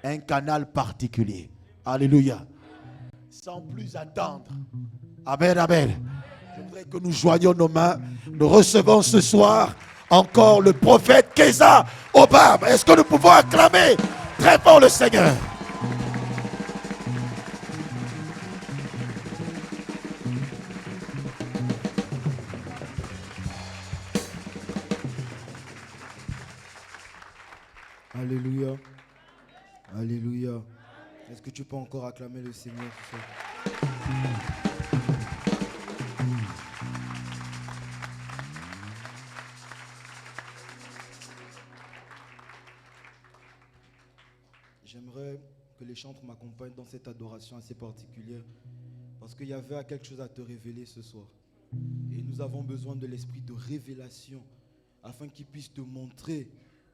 un canal particulier. Alléluia. Sans plus attendre. Amen, amen. Je voudrais que nous joignions nos mains. Nous recevons ce soir encore le prophète Keza Obam. Est-ce que nous pouvons acclamer très fort le Seigneur? Alléluia. Alléluia. Est-ce que tu peux encore acclamer le Seigneur ce soir? J'aimerais que les chantres m'accompagnent dans cette adoration assez particulière parce qu'il y avait quelque chose à te révéler ce soir. Et nous avons besoin de l'esprit de révélation afin qu'il puisse te montrer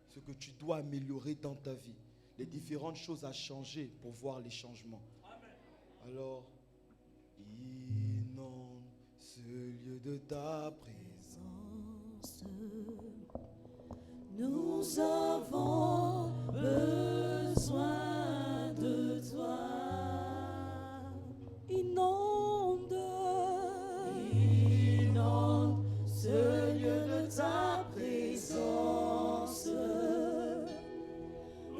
ce que tu dois améliorer dans ta vie, les différentes choses à changer pour voir les changements. Amen. Alors, inonde ce lieu de ta présence. Nous avons besoin de toi. Inonde ce lieu de ta présence.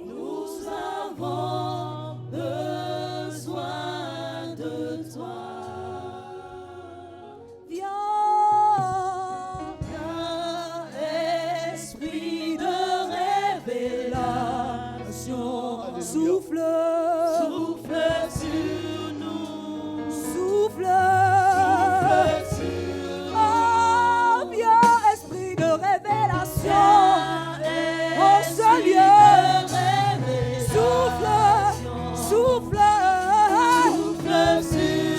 Nous avons besoin de toi. Viens, Esprit de révélation. Souffle sur nous. Souffle sur nous. Oh, viens, Esprit de révélation. En ce lieu. Souffle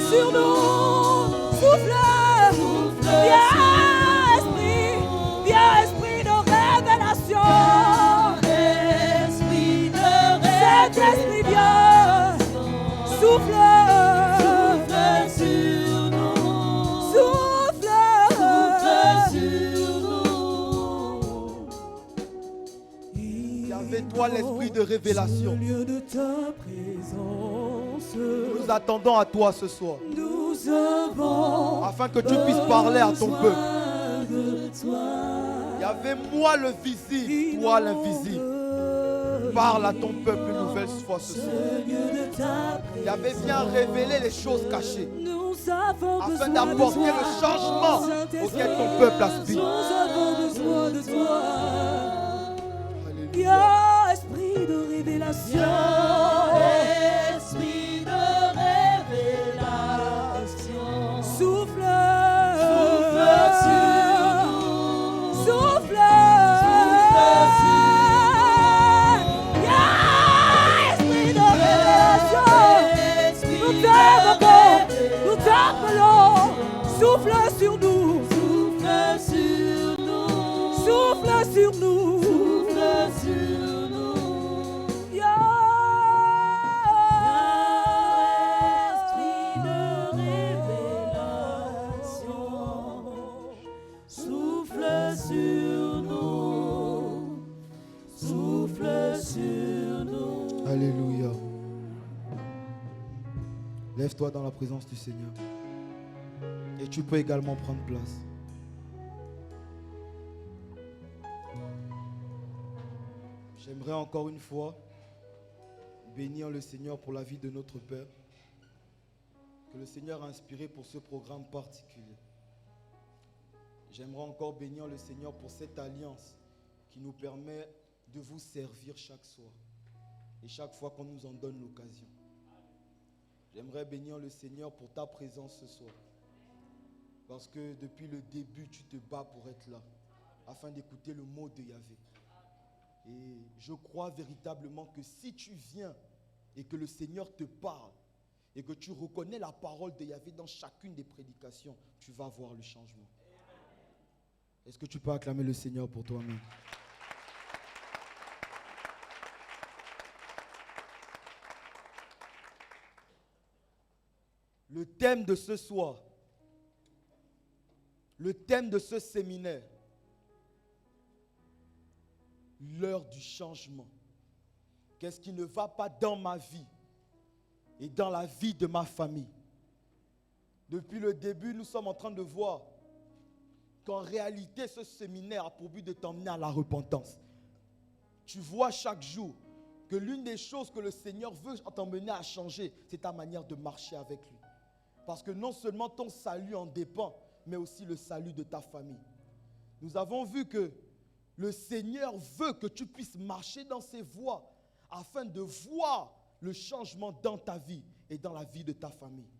sur nous. Souffle. Viens, Esprit de révélation. Cet esprit vient. Souffle sur nous. Souffle sur nous. Il y avait toi l'esprit de révélation. Lieu de ta présence. Nous attendons à toi ce soir Nous avons afin que tu puisses parler à ton peuple. de toi. Il y avait moi le visible, toi l'invisible. Parle à ton peuple une nouvelle fois ce soir. Il y avait bien révélé les choses cachées afin d'apporter le changement auquel ton peuple aspire. Nous avons besoin de toi. Alléluia. Esprit de révélation. Esprit de révélation. Souffle sur nous. Souffle Esprit de révélation. Nous t'invoquons, nous t'appelons. Souffle sur nous. Souffle sur nous. Esprit de révélation. Souffle sur nous. Souffle sur nous. Alléluia. Lève-toi dans la présence du Seigneur. Et tu peux également prendre place. J'aimerais encore une fois bénir le Seigneur pour la vie de notre Père, que le Seigneur a inspiré pour ce programme particulier. J'aimerais encore bénir le Seigneur pour cette alliance qui nous permet de vous servir chaque soir et chaque fois qu'on nous en donne l'occasion. J'aimerais bénir le Seigneur pour ta présence ce soir, parce que depuis le début, tu te bats pour être là, afin d'écouter le mot de Yahvé. Et je crois véritablement que si tu viens et que le Seigneur te parle et que tu reconnais la parole de Yahvé dans chacune des prédications, tu vas voir le changement. Est-ce que tu peux acclamer le Seigneur pour toi-même? Le thème de ce soir, le thème de ce séminaire, l'heure du changement. Qu'est-ce qui ne va pas dans ma vie et dans la vie de ma famille? Depuis le début, nous sommes en train de voir qu'en réalité, ce séminaire a pour but de t'emmener à la repentance. Tu vois chaque jour que l'une des choses que le Seigneur veut t'emmener à changer, c'est ta manière de marcher avec lui. Parce que non seulement ton salut en dépend, mais aussi le salut de ta famille. Nous avons vu que le Seigneur veut que tu puisses marcher dans ses voies afin de voir le changement dans ta vie et dans la vie de ta famille.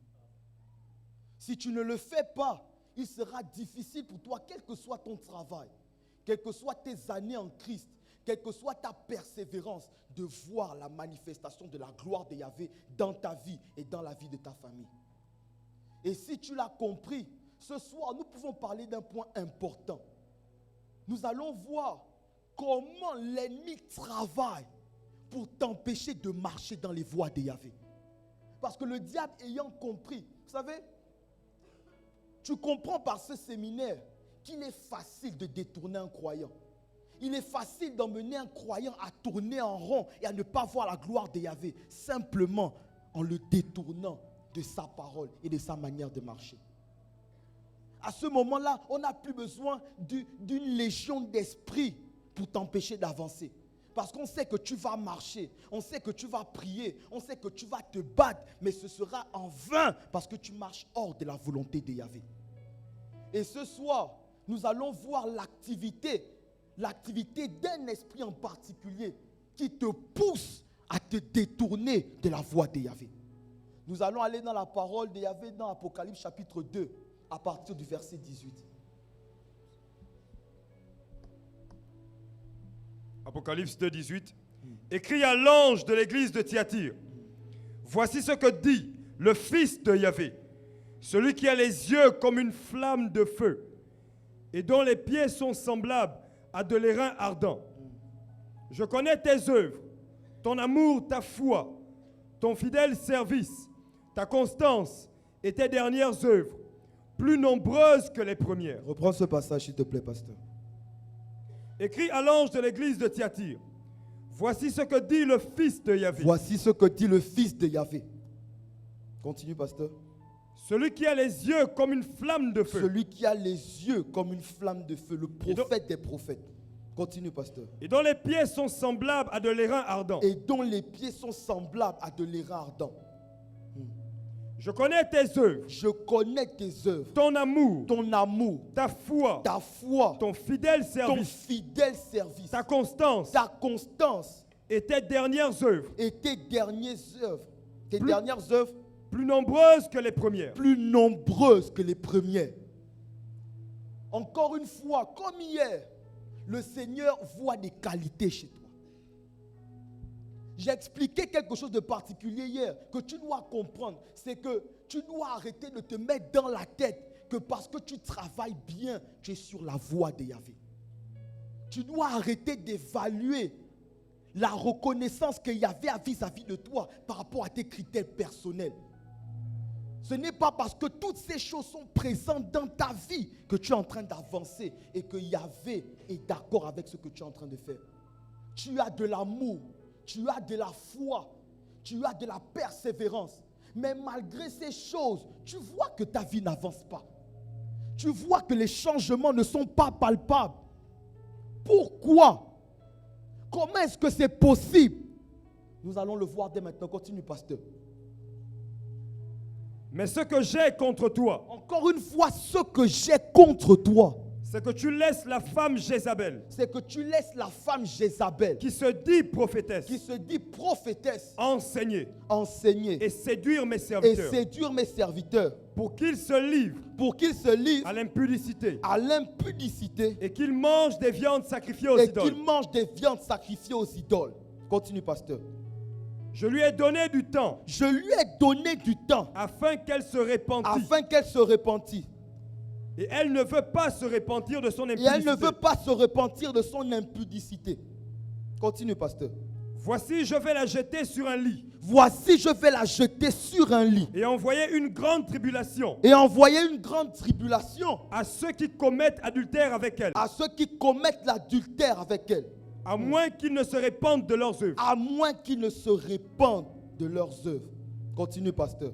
Si tu ne le fais pas, il sera difficile pour toi, quel que soit ton travail, quelles que soient tes années en Christ, quelle que soit ta persévérance, de voir la manifestation de la gloire de Yahvé dans ta vie et dans la vie de ta famille. Et si tu l'as compris, ce soir, nous pouvons parler d'un point important. Nous allons voir comment l'ennemi travaille pour t'empêcher de marcher dans les voies de Yahvé. Parce que le diable ayant compris, vous savez, tu comprends par ce séminaire qu'il est facile de détourner un croyant. Il est facile d'emmener un croyant à tourner en rond et à ne pas voir la gloire de Yahvé, simplement en le détournant de sa parole et de sa manière de marcher. À ce moment-là, on n'a plus besoin d'une légion d'esprit pour t'empêcher d'avancer. Parce qu'on sait que tu vas marcher, on sait que tu vas prier, on sait que tu vas te battre, mais ce sera en vain parce que tu marches hors de la volonté de Yahvé. Et ce soir, nous allons voir l'activité d'un esprit en particulier qui te pousse à te détourner de la voie de Yahvé. Nous allons aller dans la parole de Yahvé dans Apocalypse chapitre 2 à partir du verset 18. Apocalypse 2, 18. Écrit à l'ange de l'église de Thyatire. Voici ce que dit le fils de Yahvé, celui qui a les yeux comme une flamme de feu et dont les pieds sont semblables à de l'airain ardent. Je connais tes œuvres, ton amour, ta foi, ton fidèle service, ta constance et tes dernières œuvres, plus nombreuses que les premières. Reprends ce passage, s'il te plaît, pasteur. Écrit à l'ange de l'église de Thyatire. Voici ce que dit le fils de Yahvé. Voici ce que dit le fils de Yahvé. Continue, pasteur. Celui qui a les yeux comme une flamme de feu. Celui qui a les yeux comme une flamme de feu, le prophète des prophètes. Continue, pasteur. Et dont les pieds sont semblables à de l'airain ardent. Et dont les pieds sont semblables à de l'airain ardent. Je connais tes œuvres. Je connais tes œuvres. Ton amour. Ta foi. Ton fidèle service. Ta constance. Et tes dernières œuvres. Tes dernières œuvres. Plus nombreuses que les premières. Encore une fois, comme hier, le Seigneur voit des qualités chez toi. J'ai expliqué quelque chose de particulier hier que tu dois comprendre. C'est que tu dois arrêter de te mettre dans la tête que parce que tu travailles bien, tu es sur la voie de Yahvé. Tu dois arrêter d'évaluer la reconnaissance que Yahvé a vis-à-vis de toi par rapport à tes critères personnels. Ce n'est pas parce que toutes ces choses sont présentes dans ta vie que tu es en train d'avancer et que Yahvé est d'accord avec ce que tu es en train de faire. Tu as de l'amour. Tu as de la foi, tu as de la persévérance. Mais malgré ces choses, tu vois que ta vie n'avance pas. Tu vois que les changements ne sont pas palpables. Pourquoi? Comment est-ce que c'est possible? Nous allons le voir dès maintenant. Continue, pasteur. Mais ce que j'ai contre toi. Encore une fois, ce que j'ai contre toi. C'est que tu laisses la femme Jézabel. Qui se dit prophétesse. Enseigner. Et séduire mes serviteurs. Pour qu'ils se livrent. À l'impudicité. Et qu'ils mangent des viandes sacrifiées aux idoles. Continue, pasteur. Je lui ai donné du temps. Afin qu'elle se repentît. Et elle ne veut pas se repentir de son impudicité. Continue, pasteur. Voici, je vais la jeter sur un lit. Et envoyer une grande tribulation. À ceux qui commettent adultère avec elle. à moins qu'ils ne se répandent de leurs œuvres. À moins qu'ils ne se répandent de leurs œuvres. Continue, pasteur.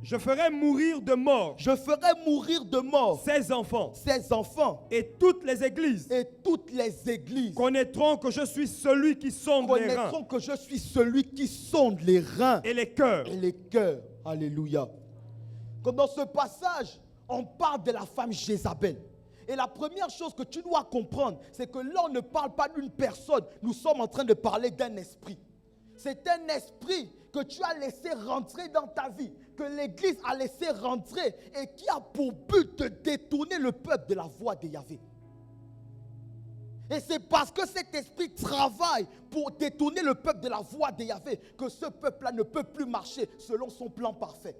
Je ferai mourir de mort Je ferai mourir de mort ces enfants, ces enfants, et toutes les églises et toutes les églises connaîtront que je suis celui qui sonde les reins connaîtront que je suis celui qui sonde les reins et les cœurs. et les cœurs. Alléluia. Comme dans ce passage, on parle de la femme Jézabel. Et la première chose que tu dois comprendre, c'est que là, on ne parle pas d'une personne. Nous sommes en train de parler d'un esprit. C'est un esprit que tu as laissé rentrer dans ta vie, que l'Église a laissé rentrer et qui a pour but de détourner le peuple de la voie de Yahvé. Et c'est parce que cet esprit travaille pour détourner le peuple de la voie de Yahvé que ce peuple-là ne peut plus marcher selon son plan parfait.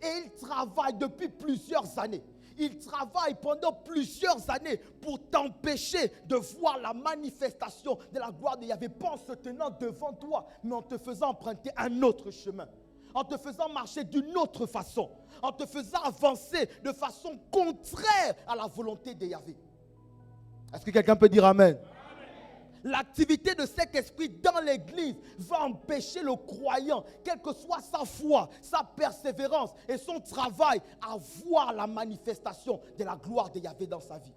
Et il travaille depuis plusieurs années. Il travaille pendant plusieurs années pour t'empêcher de voir la manifestation de la gloire de Yahvé, pas en se tenant devant toi, mais en te faisant emprunter un autre chemin, en te faisant marcher d'une autre façon, en te faisant avancer de façon contraire à la volonté de Yahvé. Est-ce que quelqu'un peut dire Amen? L'activité de cet esprit dans l'église va empêcher le croyant, quelle que soit sa foi, sa persévérance et son travail, à voir la manifestation de la gloire de Yahvé dans sa vie.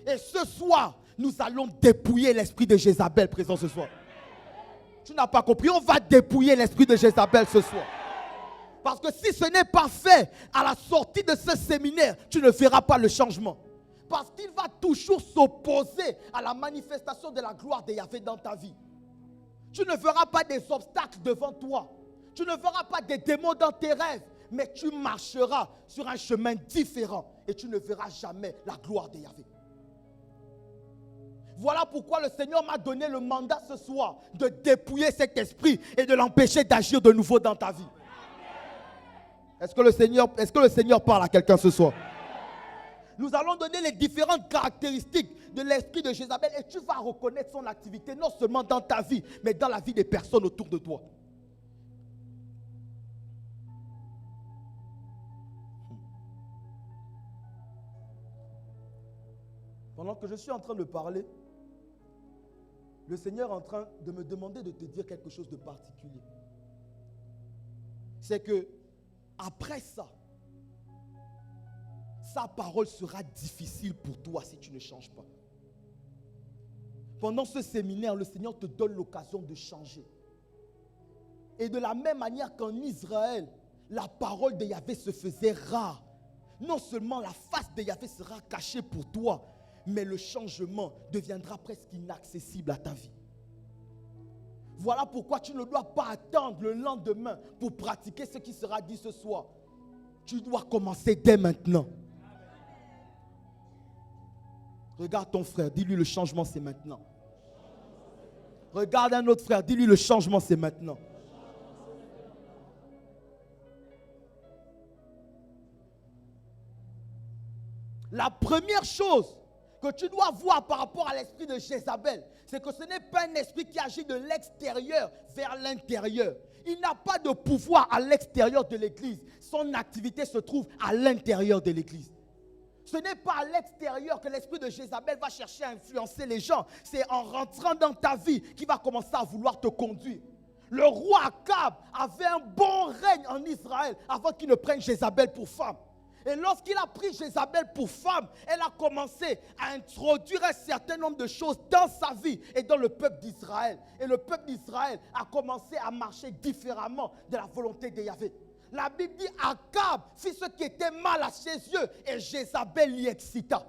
Et ce soir, nous allons dépouiller l'esprit de Jézabel présent ce soir. Tu n'as pas compris, on va dépouiller l'esprit de Jézabel ce soir. Parce que si ce n'est pas fait à la sortie de ce séminaire, tu ne verras pas le changement. Parce qu'il va toujours s'opposer à la manifestation de la gloire de Yahvé dans ta vie. Tu ne verras pas des obstacles devant toi. Tu ne verras pas des démons dans tes rêves. Mais tu marcheras sur un chemin différent. Et tu ne verras jamais la gloire de Yahvé. Voilà pourquoi le Seigneur m'a donné le mandat ce soir de dépouiller cet esprit et de l'empêcher d'agir de nouveau dans ta vie. Est-ce que le Seigneur parle à quelqu'un ce soir? Nous allons donner les différentes caractéristiques de l'esprit de Jézabel et tu vas reconnaître son activité non seulement dans ta vie, mais dans la vie des personnes autour de toi. Pendant que je suis en train de parler, le Seigneur est en train de me demander de te dire quelque chose de particulier. C'est que après ça, sa parole sera difficile pour toi si tu ne changes pas. Pendant ce séminaire, le Seigneur te donne l'occasion de changer. Et de la même manière qu'en Israël, la parole de Yahvé se faisait rare. Non seulement la face de Yahvé sera cachée pour toi, mais le changement deviendra presque inaccessible à ta vie. Voilà pourquoi tu ne dois pas attendre le lendemain pour pratiquer ce qui sera dit ce soir. Tu dois commencer dès maintenant. Regarde ton frère, dis-lui le changement c'est maintenant. Regarde un autre frère, dis-lui le changement c'est maintenant. La première chose que tu dois voir par rapport à l'esprit de Jézabel, c'est que ce n'est pas un esprit qui agit de l'extérieur vers l'intérieur. Il n'a pas de pouvoir à l'extérieur de l'église. Son activité se trouve à l'intérieur de l'église. Ce n'est pas à l'extérieur que l'esprit de Jézabel va chercher à influencer les gens. C'est en rentrant dans ta vie qu'il va commencer à vouloir te conduire. Le roi Akab avait un bon règne en Israël avant qu'il ne prenne Jézabel pour femme. Et lorsqu'il a pris Jézabel pour femme, elle a commencé à introduire un certain nombre de choses dans sa vie et dans le peuple d'Israël. Et le peuple d'Israël a commencé à marcher différemment de la volonté de Yahvé. La Bible dit Akab fit ce qui était mal à ses yeux et Jézabel l'y excita.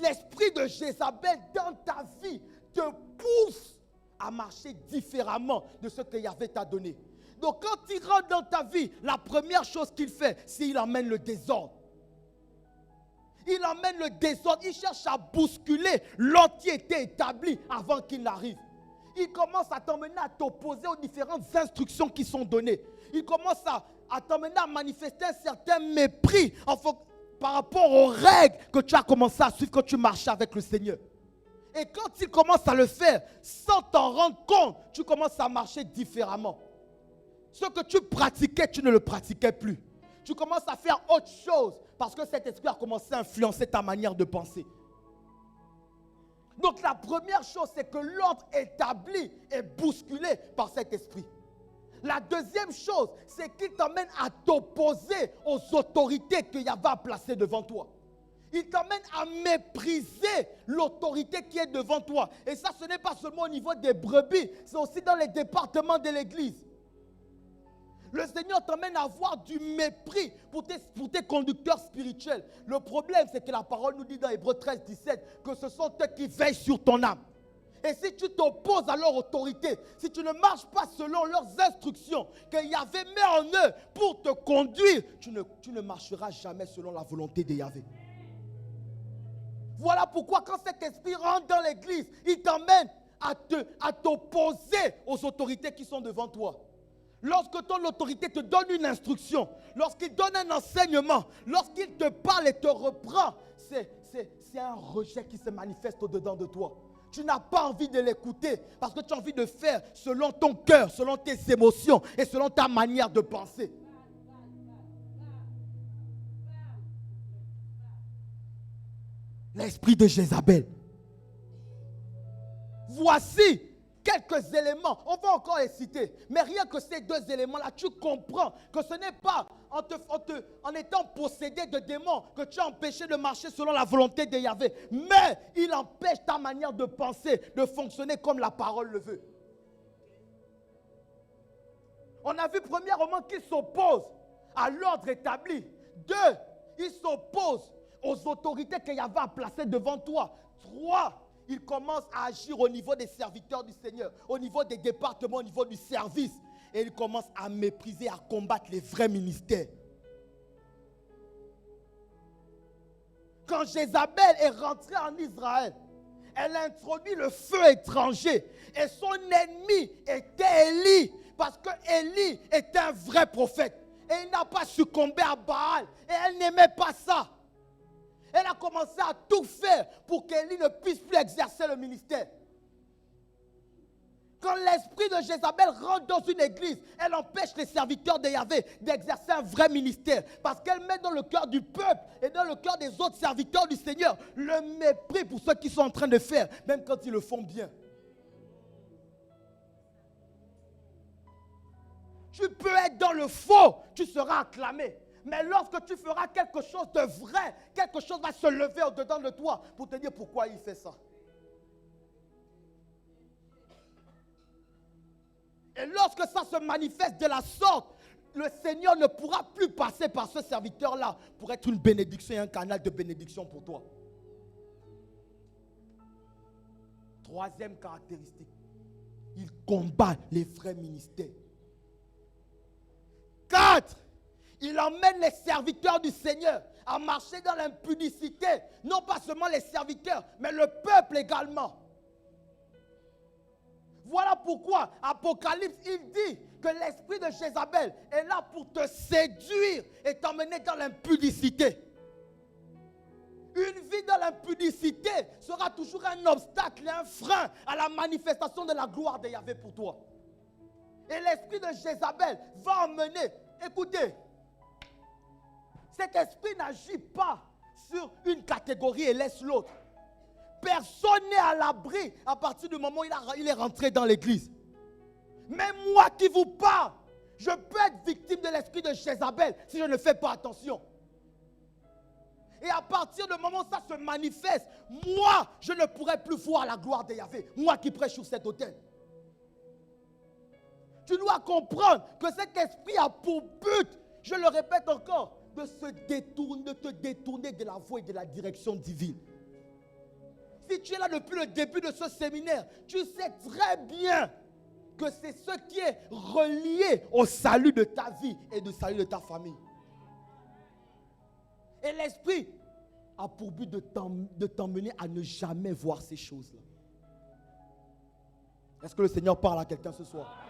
L'esprit de Jézabel dans ta vie te pousse à marcher différemment de ce que Yahvé t'a donné. Donc quand il rentre dans ta vie, la première chose qu'il fait, c'est qu'il emmène le désordre. Il emmène le désordre, il cherche à bousculer l'ordre qui était établi avant qu'il n'arrive. Il commence à t'emmener à t'opposer aux différentes instructions qui sont données. Il commence à t'emmener à manifester un certain mépris par rapport aux règles que tu as commencé à suivre quand tu marchais avec le Seigneur. Et quand il commence à le faire, sans t'en rendre compte, tu commences à marcher différemment. Ce que tu pratiquais, tu ne le pratiquais plus. Tu commences à faire autre chose parce que cet esprit a commencé à influencer ta manière de penser. Donc la première chose, c'est que l'ordre établi est bousculé par cet esprit. La deuxième chose, c'est qu'il t'emmène à t'opposer aux autorités que Yahvé a placées devant toi. Il t'emmène à mépriser l'autorité qui est devant toi. Et ça, ce n'est pas seulement au niveau des brebis, c'est aussi dans les départements de l'église. Le Seigneur t'emmène à avoir du mépris pour tes conducteurs spirituels. Le problème, c'est que la parole nous dit dans Hébreux 13, 17 que ce sont eux qui veillent sur ton âme. Et si tu t'opposes à leur autorité, si tu ne marches pas selon leurs instructions que Yahvé met en eux pour te conduire, tu ne marcheras jamais selon la volonté de Yahvé. Voilà pourquoi quand cet esprit rentre dans l'église, il t'emmène à t'opposer aux autorités qui sont devant toi. Lorsque ton autorité te donne une instruction, lorsqu'il donne un enseignement, lorsqu'il te parle et te reprend, c'est un rejet qui se manifeste au-dedans de toi. Tu n'as pas envie de l'écouter parce que tu as envie de faire selon ton cœur, selon tes émotions et selon ta manière de penser. L'esprit de Jézabel. Voici quelques éléments. On va encore les citer. Mais rien que ces deux éléments-là, tu comprends que ce n'est pas en étant possédé de démons que tu as empêché de marcher selon la volonté de Yahvé. Mais il empêche ta manière de penser, de fonctionner comme la parole le veut. On a vu premièrement qu'il s'oppose à l'ordre établi. 2, il s'oppose aux autorités que Yahvé a placées devant toi. 3, il commence à agir au niveau des serviteurs du Seigneur, au niveau des départements, au niveau du service. Et il commence à mépriser, à combattre les vrais ministères. Quand Jézabel est rentrée en Israël, elle a introduit le feu étranger. Et son ennemi était Élie, parce que Élie était un vrai prophète. Et il n'a pas succombé à Baal. Et elle n'aimait pas ça. Elle a commencé à tout faire pour qu'Élie ne puisse plus exercer le ministère. Quand l'esprit de Jézabel rentre dans une église, elle empêche les serviteurs de Yahvé d'exercer un vrai ministère. Parce qu'elle met dans le cœur du peuple et dans le cœur des autres serviteurs du Seigneur le mépris pour ceux qui sont en train de faire, même quand ils le font bien. Tu peux être dans le faux, tu seras acclamé. Mais lorsque tu feras quelque chose de vrai, quelque chose va se lever au-dedans de toi pour te dire pourquoi il fait ça. Et lorsque ça se manifeste de la sorte, le Seigneur ne pourra plus passer par ce serviteur-là pour être une bénédiction et un canal de bénédiction pour toi. Troisième caractéristique, il combat les vrais ministères. 4, il emmène les serviteurs du Seigneur à marcher dans l'impudicité. Non pas seulement les serviteurs, mais le peuple également. Voilà pourquoi Apocalypse, il dit que l'esprit de Jézabel est là pour te séduire et t'emmener dans l'impudicité. Une vie dans l'impudicité sera toujours un obstacle et un frein à la manifestation de la gloire de Yahvé pour toi. Et l'esprit de Jézabel va emmener, écoutez, cet esprit n'agit pas sur une catégorie et laisse l'autre. Personne n'est à l'abri à partir du moment où il est rentré dans l'église. Même moi qui vous parle, je peux être victime de l'esprit de Jézabel si je ne fais pas attention. Et à partir du moment où ça se manifeste, moi, je ne pourrai plus voir la gloire de Yahvé. Moi qui prêche sur cet autel. Tu dois comprendre que cet esprit a pour but, je le répète encore, de te détourner de la voie et de la direction divine. Si tu es là depuis le début de ce séminaire, tu sais très bien que c'est ce qui est relié au salut de ta vie et au salut de ta famille. Et l'esprit a pour but de t'emmener à ne jamais voir ces choses-là. Est-ce que le Seigneur parle à quelqu'un ce soir?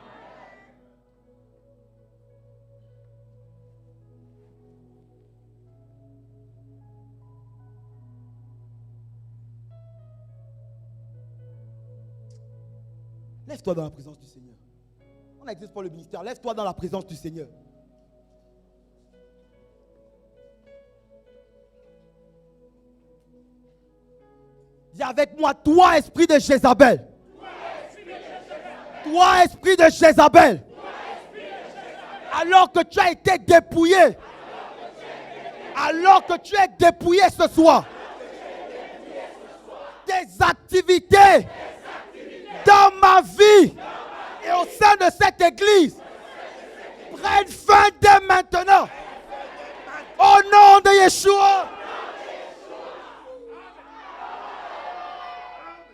Lève-toi dans la présence du Seigneur. On n'existe pas le ministère. Lève-toi dans la présence du Seigneur. Dis avec moi, toi, esprit de Jézabel. Toi, esprit de Jézabel. Alors que tu as été dépouillé. Alors que tu es dépouillé ce soir. Tes activités dans ma vie et au sein de cette église prennent fin dès maintenant. Au nom de Yeshua.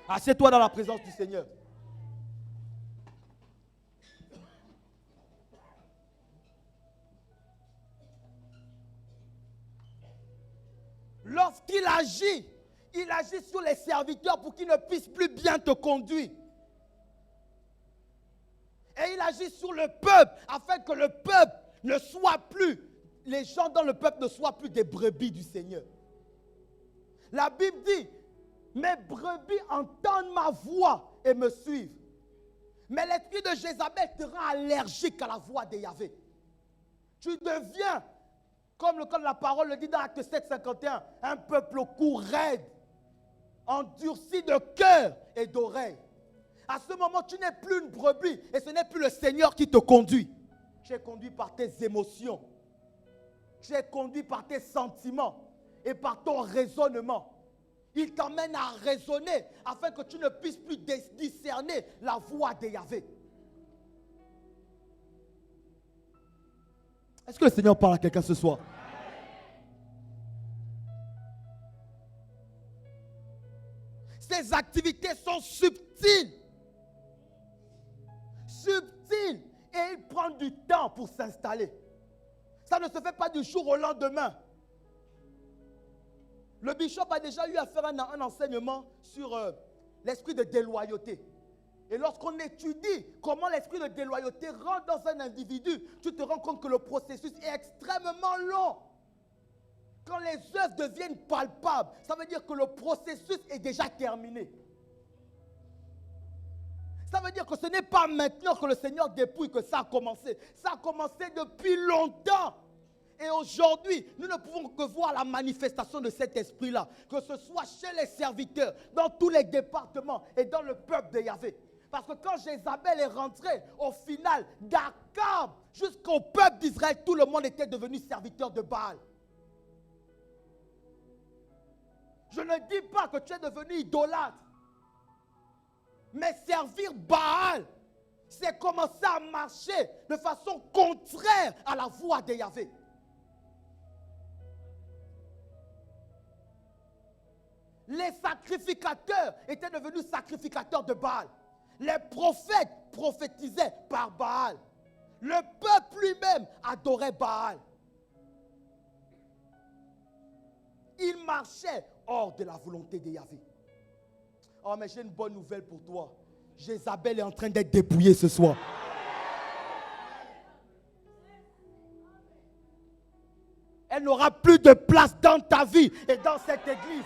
Assieds-toi dans la présence du Seigneur. Lorsqu'il agit, il agit sur les serviteurs pour qu'ils ne puissent plus bien te conduire. Et il agit sur le peuple afin que le peuple ne soit plus, les gens dans le peuple ne soient plus des brebis du Seigneur. La Bible dit, mes brebis entendent ma voix et me suivent. Mais l'esprit de Jézabel te rend allergique à la voix de Yahvé. Tu deviens, comme le code de la parole le dit dans Acte 7:51, un peuple au cou raide, endurci de cœur et d'oreille. À ce moment, tu n'es plus une brebis et ce n'est plus le Seigneur qui te conduit. Tu es conduit par tes émotions. Tu es conduit par tes sentiments et par ton raisonnement. Il t'emmène à raisonner afin que tu ne puisses plus discerner la voix de Yahvé. Est-ce que le Seigneur parle à quelqu'un ce soir? Ces activités sont subtiles. Subtiles. Et il prend du temps pour s'installer. Ça ne se fait pas du jour au lendemain. Le bishop a déjà eu à faire un enseignement sur l'esprit de déloyauté. Et lorsqu'on étudie comment l'esprit de déloyauté rentre dans un individu, tu te rends compte que le processus est extrêmement long. Quand les œuvres deviennent palpables, ça veut dire que le processus est déjà terminé. Ça veut dire que ce n'est pas maintenant que le Seigneur dépouille que ça a commencé. Ça a commencé depuis longtemps. Et aujourd'hui, nous ne pouvons que voir la manifestation de cet esprit-là, que ce soit chez les serviteurs, dans tous les départements et dans le peuple de Yahvé. Parce que quand Jézabel est rentré, au final, d'Akab jusqu'au peuple d'Israël, tout le monde était devenu serviteur de Baal. Je ne dis pas que tu es devenu idolâtre. Mais servir Baal, c'est commencer à marcher de façon contraire à la voix de Yahvé. Les sacrificateurs étaient devenus sacrificateurs de Baal. Les prophètes prophétisaient par Baal. Le peuple lui-même adorait Baal. Il marchait hors de la volonté de Yahvé. Oh, mais j'ai une bonne nouvelle pour toi. Jézabel est en train d'être dépouillée ce soir. Elle n'aura plus de place dans ta vie et dans cette église.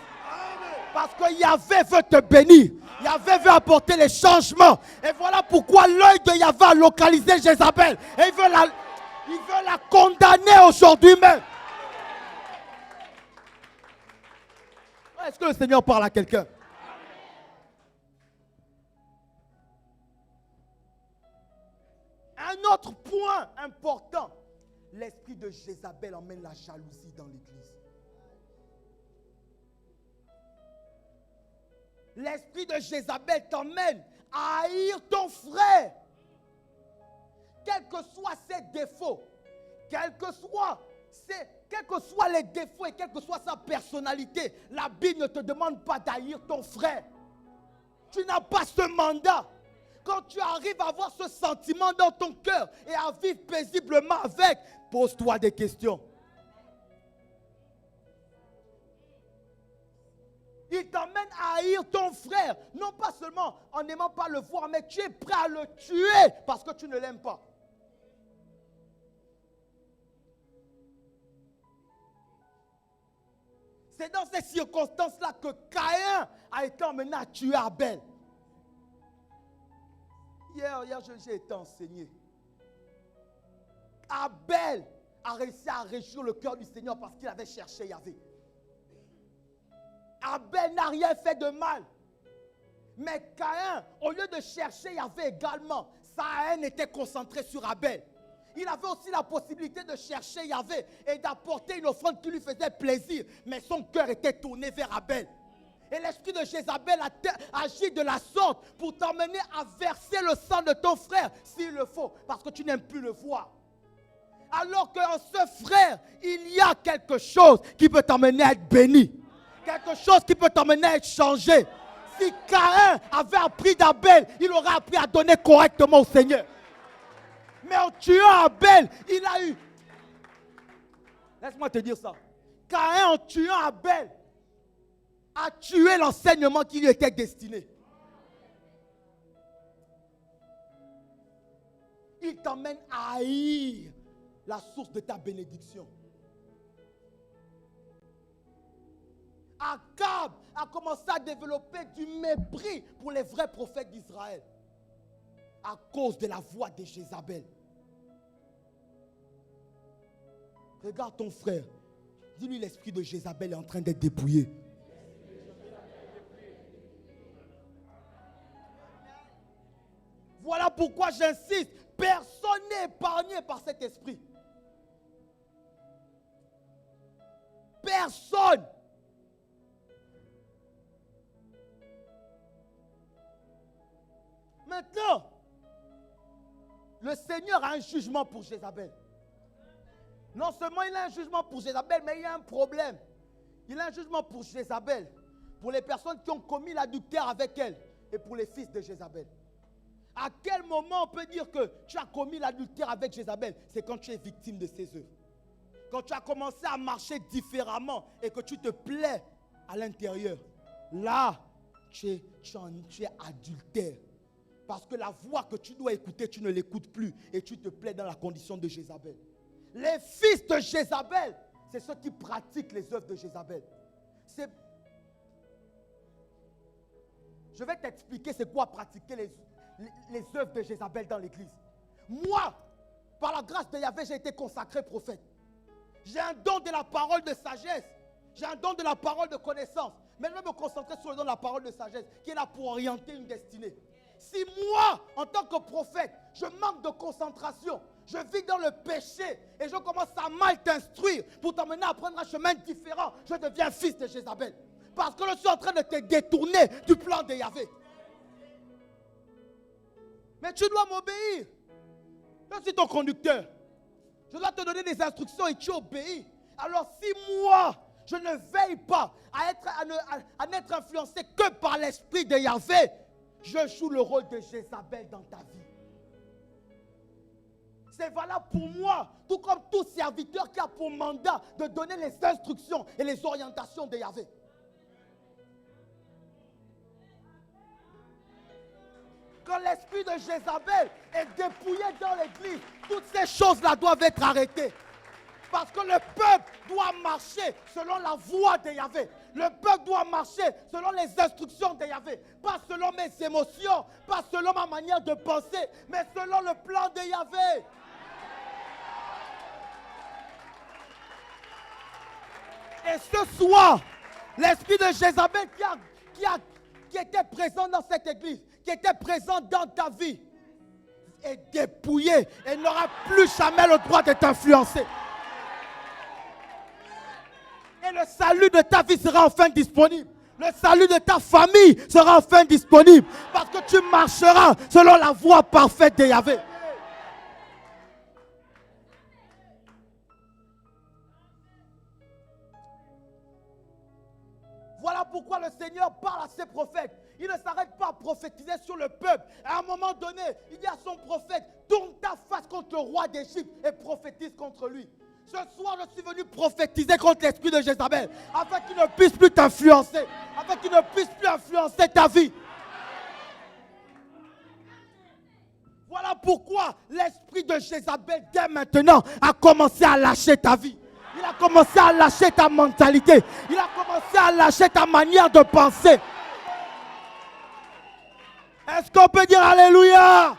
Parce que Yahvé veut te bénir. Yahvé veut apporter les changements. Et voilà pourquoi l'œil de Yahvé a localisé Jézabel. Et il veut la condamner aujourd'hui même. Est-ce que le Seigneur parle à quelqu'un? Un autre point important. L'esprit de Jézabel emmène la jalousie dans l'église. L'esprit de Jézabel t'emmène à haïr ton frère. Quels que soient ses défauts, quels que soient les défauts et quelle que soit sa personnalité, la Bible ne te demande pas d'haïr ton frère. Tu n'as pas ce mandat. Quand tu arrives à avoir ce sentiment dans ton cœur et à vivre paisiblement avec, pose-toi des questions. Il t'emmène à haïr ton frère, non pas seulement en n'aimant pas le voir, mais tu es prêt à le tuer parce que tu ne l'aimes pas. C'est dans ces circonstances-là que Caïn a été emmené à tuer Abel. Hier j'ai été enseigné. Abel a réussi à réjouir le cœur du Seigneur parce qu'il avait cherché Yahvé. Abel n'a rien fait de mal. Mais Caïn, au lieu de chercher Yahvé également, sa haine était concentrée sur Abel. Il avait aussi la possibilité de chercher Yahvé et d'apporter une offrande qui lui faisait plaisir. Mais son cœur était tourné vers Abel. Et l'esprit de Jézabel agit de la sorte pour t'emmener à verser le sang de ton frère s'il le faut, parce que tu n'aimes plus le voir. Alors qu'en ce frère, il y a quelque chose qui peut t'emmener à être béni. Quelque chose qui peut t'emmener à être changé. Si Caïn avait appris d'Abel, il aurait appris à donner correctement au Seigneur. Mais en tuant Abel, il a eu... Laisse-moi te dire ça. Caïn, en tuant Abel, a tué l'enseignement qui lui était destiné. Il t'emmène à haïr la source de ta bénédiction. Akab a commencé à développer du mépris pour les vrais prophètes d'Israël à cause de la voix de Jézabel. Regarde ton frère. Dis-lui, l'esprit de Jézabel est en train d'être dépouillé. Voilà pourquoi j'insiste. Personne n'est épargné par cet esprit. Personne. Maintenant, le Seigneur a un jugement pour Jézabel. Non seulement il a un jugement pour Jézabel, mais il y a un problème. Il a un jugement pour Jézabel, pour les personnes qui ont commis l'adultère avec elle et pour les fils de Jézabel. À quel moment on peut dire que tu as commis l'adultère avec Jézabel? C'est quand tu es victime de ses œuvres. Quand tu as commencé à marcher différemment et que tu te plais à l'intérieur. Là, tu es adultère. Parce que la voix que tu dois écouter, tu ne l'écoutes plus et tu te plais dans la condition de Jézabel. Les fils de Jézabel, c'est ceux qui pratiquent les œuvres de Jézabel. Je vais t'expliquer c'est quoi pratiquer les œuvres de Jézabel dans l'église. Moi, par la grâce de Yahvé, j'ai été consacré prophète. J'ai un don de la parole de sagesse. J'ai un don de la parole de connaissance. Mais je vais me concentrer sur le don de la parole de sagesse qui est là pour orienter une destinée. Si moi, en tant que prophète, je manque de concentration, je vis dans le péché et je commence à mal t'instruire pour t'emmener à prendre un chemin différent, je deviens fils de Jézabel. Parce que je suis en train de te détourner du plan de Yahvé. Mais tu dois m'obéir. Je suis ton conducteur. Je dois te donner des instructions et tu obéis. Alors si moi, je ne veille pas à n'être influencé que par l'esprit de Yahvé, je joue le rôle de Jézabel dans ta vie. C'est valable pour moi, tout comme tout serviteur qui a pour mandat de donner les instructions et les orientations de Yahvé. Quand l'esprit de Jézabel est dépouillé dans l'église, toutes ces choses-là doivent être arrêtées. Parce que le peuple doit marcher selon la voix de Yahvé. Le peuple doit marcher selon les instructions de Yahvé. Pas selon mes émotions, pas selon ma manière de penser, mais selon le plan de Yahvé. Et ce soir, l'esprit de Jézabel qui était présent dans cette église, qui était présent dans ta vie, est dépouillé et n'aura plus jamais le droit de t'influencer. Et le salut de ta vie sera enfin disponible. Le salut de ta famille sera enfin disponible. Parce que tu marcheras selon la voie parfaite de Yahvé. Voilà pourquoi le Seigneur parle à ses prophètes. Il ne s'arrête pas à prophétiser sur le peuple. À un moment donné, il dit à son prophète, tourne ta face contre le roi d'Égypte et prophétise contre lui. Ce soir, je suis venu prophétiser contre l'esprit de Jézabel, afin qu'il ne puisse plus t'influencer, afin qu'il ne puisse plus influencer ta vie. Voilà pourquoi l'esprit de Jézabel, dès maintenant, a commencé à lâcher ta vie. Il a commencé à lâcher ta mentalité. Il a commencé à lâcher ta manière de penser. Est-ce qu'on peut dire Alléluia?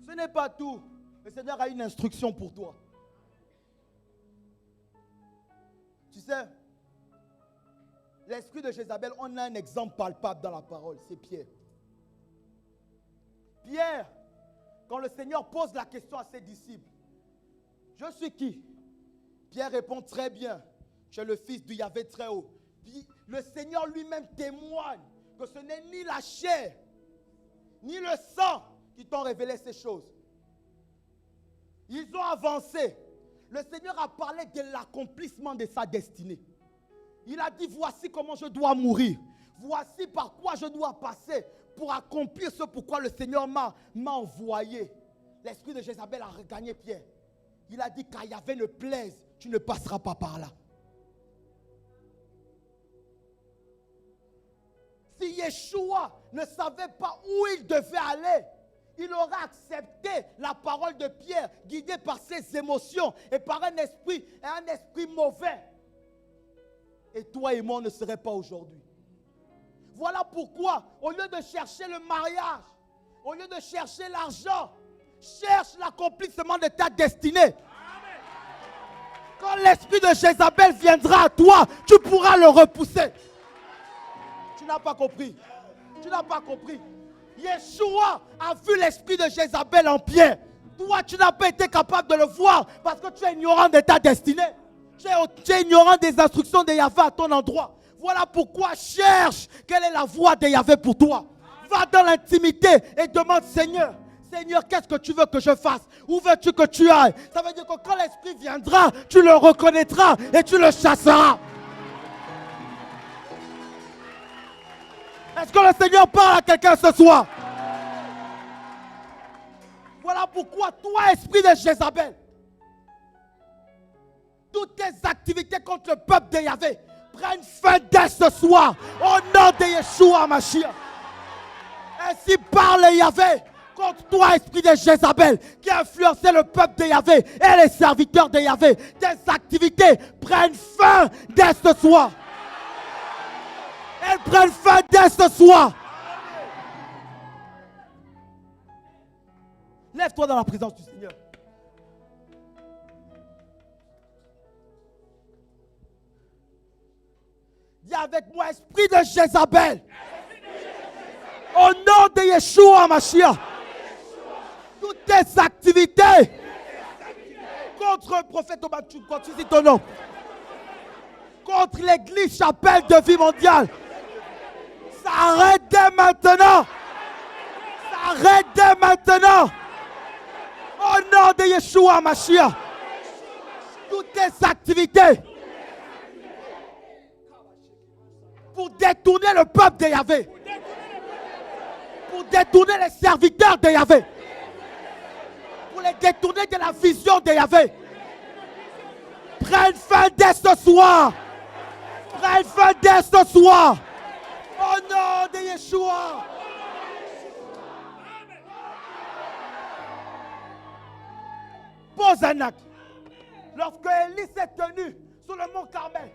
Ce n'est pas tout. Le Seigneur a une instruction pour toi. Tu sais, l'esprit de Jézabel, on a un exemple palpable dans la parole, c'est Pierre. Pierre, quand le Seigneur pose la question à ses disciples, je suis qui? Pierre répond très bien, tu es le fils du Yahvé très haut. Puis le Seigneur lui-même témoigne que ce n'est ni la chair, ni le sang qui t'ont révélé ces choses. Ils ont avancé. Le Seigneur a parlé de l'accomplissement de sa destinée. Il a dit, voici comment je dois mourir. Voici par quoi je dois passer pour accomplir ce pourquoi le Seigneur m'a envoyé. L'esprit de Jézabel a regagné Pierre. Il a dit, quand Yahvé le plaise, tu ne passeras pas par là. Si Yeshua ne savait pas où il devait aller, il aurait accepté la parole de Pierre, guidé par ses émotions et par un esprit mauvais. Et toi et moi, on ne serait pas aujourd'hui. Voilà pourquoi, au lieu de chercher le mariage, au lieu de chercher l'argent, cherche l'accomplissement de ta destinée. Quand l'esprit de Jézabel viendra à toi, tu pourras le repousser. Tu n'as pas compris. Tu n'as pas compris. Yeshua a vu l'esprit de Jézabel en Pierre. Toi, tu n'as pas été capable de le voir parce que tu es ignorant de ta destinée. Tu es ignorant des instructions de Yahvé à ton endroit. Voilà pourquoi cherche quelle est la voie de Yahvé pour toi. Va dans l'intimité et demande, Seigneur, qu'est-ce que tu veux que je fasse? Où veux-tu que tu ailles? Ça veut dire que quand l'esprit viendra, tu le reconnaîtras et tu le chasseras. Est-ce que le Seigneur parle à quelqu'un ce soir? Voilà pourquoi toi, esprit de Jézabel, toutes tes activités contre le peuple de Yahvé prennent fin dès ce soir au nom de Yeshua Mashiach. Ainsi parle Yahvé contre toi, esprit de Jézabel, qui a influencé le peuple de Yahvé et les serviteurs de Yahvé. Tes activités prennent fin dès ce soir. Elles prennent fin dès ce soir. Lève-toi dans la présence du Seigneur. Dis avec moi, esprit de Jézabel. Au nom de Yeshua Mashiach. Toutes tes activités contre le prophète Obachou, continue ton nom. Contre l'église chapelle de vie mondiale. Ça arrête dès maintenant. Ça arrête dès maintenant. Au nom de Yeshua Mashiach. Toutes tes activités pour détourner le peuple de Yahvé. Pour détourner les serviteurs de Yahvé. Pour les détourner de la vision de Yahvé. Prenne fin dès ce soir. Prenne fin dès ce soir. Au nom de Yeshua. Pose un acte. Lorsque Élie s'est tenu sur le mont Carmel,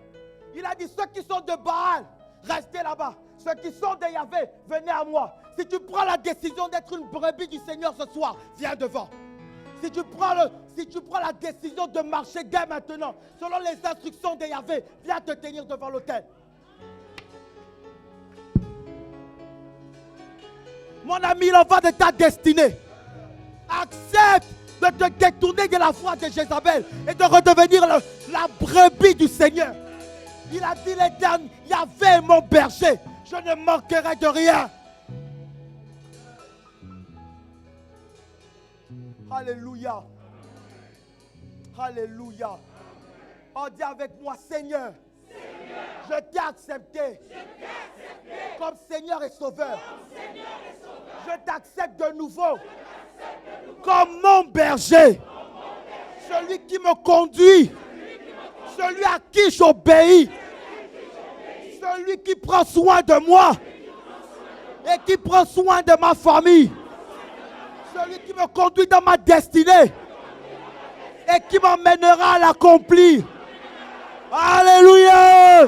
il a dit, ceux qui sont de Baal, restez là-bas. Ceux qui sont de Yahvé, venez à moi. Si tu prends la décision d'être une brebis du Seigneur ce soir, viens devant. Si tu prends la décision de marcher dès maintenant, selon les instructions de Yahvé, viens te tenir devant l'autel. Mon ami, il en va de ta destinée. Accepte de te détourner de la foi de Jézabel et de redevenir la brebis du Seigneur. Il a dit l'Éternel, Yahvé est mon berger, je ne manquerai de rien. Alléluia. Alléluia. On dit avec moi, Seigneur, je t'ai accepté comme Seigneur et Sauveur. Je t'accepte de nouveau comme mon berger. Celui qui me conduit. Celui à qui j'obéis. Celui qui prend soin de moi. Et qui prend soin de ma famille. Celui qui me conduit dans ma destinée. Et qui m'emmènera à l'accomplir. Alléluia.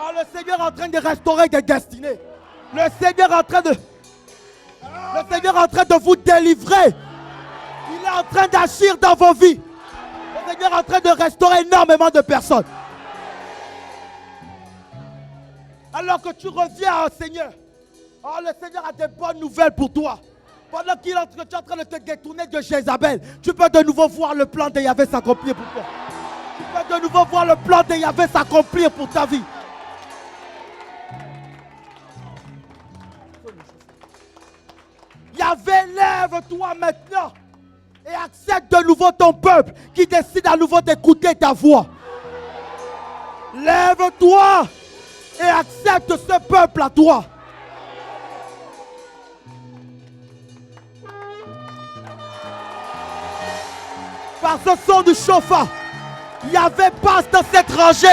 Oh, le Seigneur est en train de restaurer des destinées. Le Seigneur est en train de vous délivrer. Il est en train d'agir dans vos vies. Le Seigneur est en train de restaurer énormément de personnes. Alors que tu reviens au Seigneur, oh, le Seigneur a des bonnes nouvelles pour toi. Pendant que tu es en train de te détourner de Jézabel, tu peux de nouveau voir le plan de Yahvé s'accomplir pour toi. Tu peux de nouveau voir le plan de Yahvé s'accomplir pour ta vie. Yahvé, lève-toi maintenant et accepte de nouveau ton peuple qui décide à nouveau d'écouter ta voix. Lève-toi et accepte ce peuple à toi. Par ce son du chauffard, Yahvé passe dans cette rangée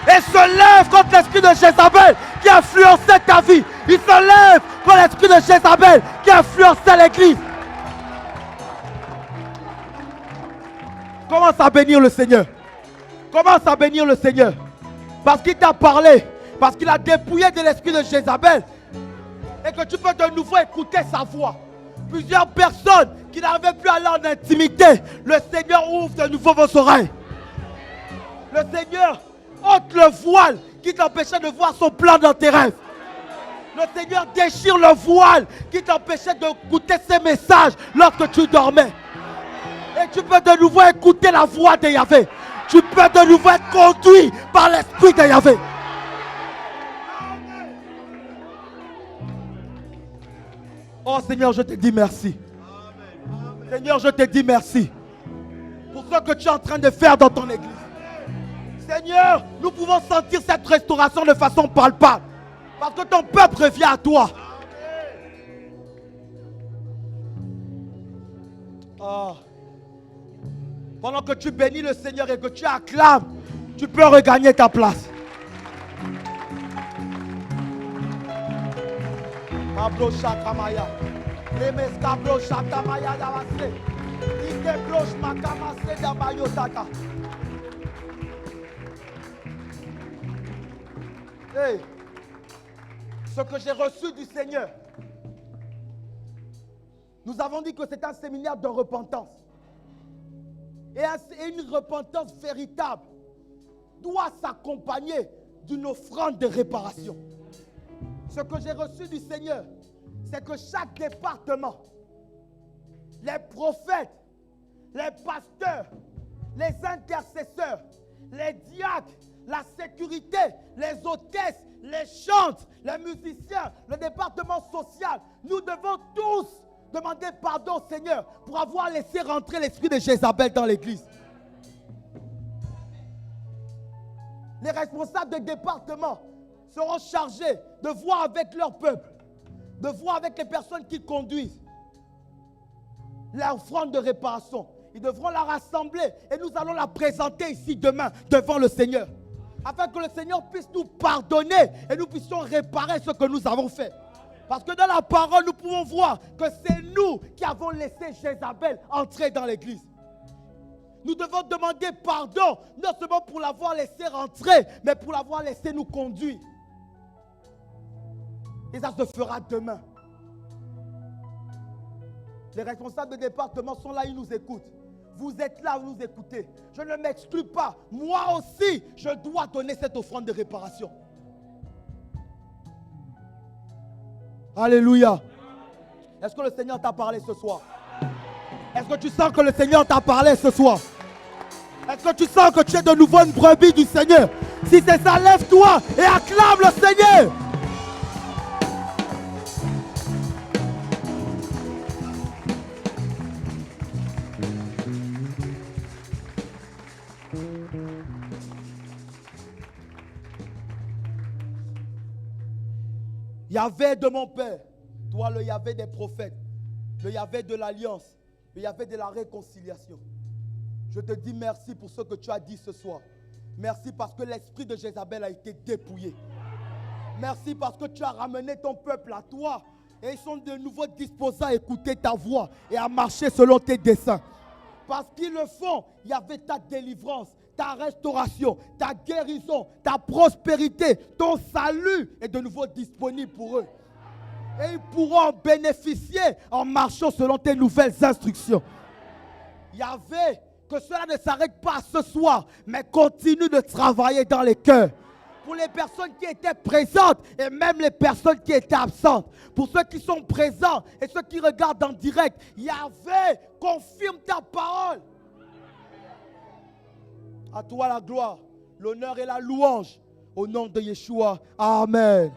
et se lève contre l'esprit de Jézabel qui a influencé ta vie. Il se lève contre l'esprit de Jézabel qui a influencé l'église. Commence à bénir le Seigneur. Commence à bénir le Seigneur. Parce qu'il t'a parlé. Parce qu'il a dépouillé de l'esprit de Jézabel. Et que tu peux de nouveau écouter sa voix. Plusieurs personnes qui n'arrivaient plus à aller en intimité. Le Seigneur ouvre de nouveau vos oreilles. Le Seigneur ôte le voile qui t'empêchait de voir son plan dans tes rêves. Le Seigneur déchire le voile qui t'empêchait d'écouter ses messages lorsque tu dormais. Et tu peux de nouveau écouter la voix de Yahvé. Tu peux de nouveau être conduit par l'esprit de Yahvé. Oh Seigneur, je te dis merci. Seigneur, je te dis merci pour ce que tu es en train de faire dans ton église. Seigneur, nous pouvons sentir cette restauration de façon palpable. Parce que ton peuple revient à toi. Oh. Pendant que tu bénis le Seigneur et que tu acclames, tu peux regagner ta place. Hey, ce que j'ai reçu du Seigneur, nous avons dit que c'est un séminaire de repentance. Et une repentance véritable doit s'accompagner d'une offrande de réparation. Ce que j'ai reçu du Seigneur, c'est que chaque département, les prophètes, les pasteurs, les intercesseurs, les diacres, la sécurité, les hôtesses, les chantres, les musiciens, le département social, nous devons tous demander pardon au Seigneur pour avoir laissé rentrer l'esprit de Jézabel dans l'église. Les responsables de département seront chargés de voir avec leur peuple, de voir avec les personnes qui conduisent l'offrande de réparation. Ils devront la rassembler et nous allons la présenter ici demain devant le Seigneur, afin que le Seigneur puisse nous pardonner et nous puissions réparer ce que nous avons fait. Parce que dans la parole, nous pouvons voir que c'est nous qui avons laissé Jézabel entrer dans l'église. Nous devons demander pardon, non seulement pour l'avoir laissé rentrer, mais pour l'avoir laissé nous conduire. Et ça se fera demain. Les responsables de département sont là, ils nous écoutent. Vous êtes là, vous nous écoutez. Je ne m'exclus pas. Moi aussi, je dois donner cette offrande de réparation. Alléluia. Est-ce que le Seigneur t'a parlé ce soir? Est-ce que tu sens que le Seigneur t'a parlé ce soir? Est-ce que tu sens que tu es de nouveau une brebis du Seigneur? Si c'est ça, lève-toi et acclame le Seigneur. Yahvé de mon Père, toi le Yahvé des prophètes, le Yahvé de l'alliance, le Yahvé de la réconciliation. Je te dis merci pour ce que tu as dit ce soir. Merci parce que l'esprit de Jézabel a été dépouillé. Merci parce que tu as ramené ton peuple à toi et ils sont de nouveau disposés à écouter ta voix et à marcher selon tes desseins. Parce qu'ils le font, il y avait ta délivrance, ta restauration, ta guérison, ta prospérité, ton salut est de nouveau disponible pour eux. Et ils pourront en bénéficier en marchant selon tes nouvelles instructions. Yahvé, que cela ne s'arrête pas ce soir, mais continue de travailler dans les cœurs. Pour les personnes qui étaient présentes et même les personnes qui étaient absentes. Pour ceux qui sont présents et ceux qui regardent en direct. Yahvé, confirme ta parole. À toi la gloire, l'honneur et la louange. Au nom de Yeshua. Amen.